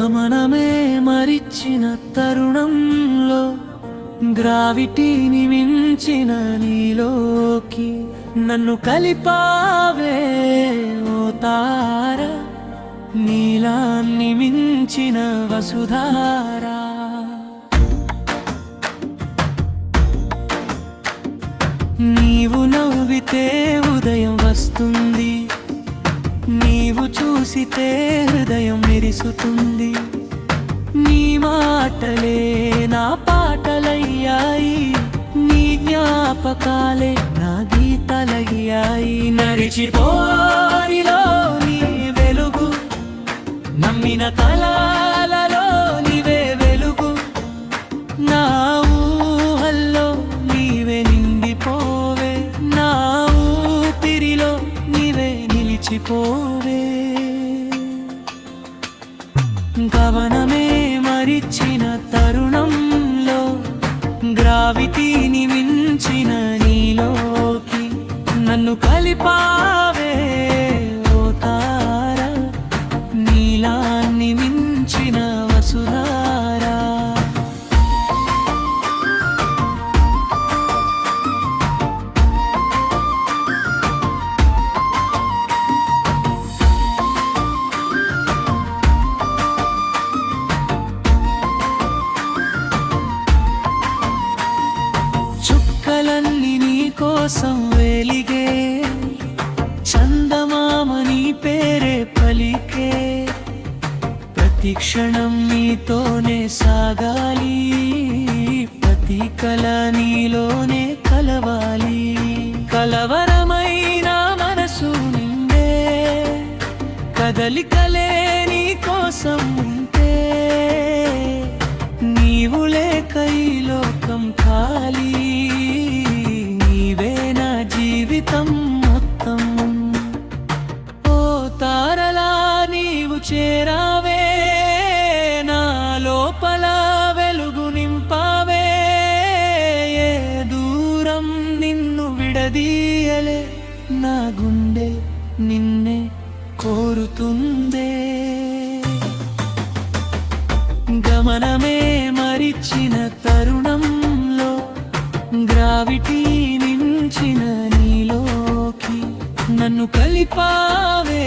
గమనమే మరిచిన తరుణంలో గ్రావిటీని మించిన నీలోకి నన్ను కలిపావే ఓ తార, నీలాన్ని మించిన వసుధారా. నీవు నవ్వితే ఉదయం వస్తుంది, నీవు చూసితే హృదయం మెరిసుతుంది. నీ మాటలే నా పాటలయ్యాయి, నీ జ్ఞాపకాలే నా గీతలయ్యాయి. నడిచిపోరిలో నీ వెలుగు, నమ్మిన కళలలో నీవే వెలుగు. నా ఊహల్లో నీవే నిండిపోవే, నా ఊపిరిలో నీవే నిలిచిపోవే. గమనమే మరిచిన తరుణంలో గ్రావిటీని మించిన నీలోకి నన్ను కలిపావే ఓ తార, నీలాన్ని మించిన వసుధారా. చుక్కలన్నీ నీ కోసం వెలిగే, చందమామ నీ పేరే పలికే. ప్రతి క్షణం నీతోనే సాగాలి, ప్రతి కల నీలోనే కలవాలి. కలవరమైన మనసు నిండే, కదలికలే నీ కోసం ఉంటే. నీవు లేక ఈ లోకం ఖాళీ, నీవే నా జీవితం మొత్తం. ఓ తారలా నీవు చేరావే, నా లోపల వెలుగు నింపావే. ఏ దూరం నిన్ను విడదీయలే, నా గుండె నిన్నే కోరుతుందే. గమనమే మరిచిన తరుణంలో గ్రావిటీ మించిన నీలోకి నన్ను కలిపావే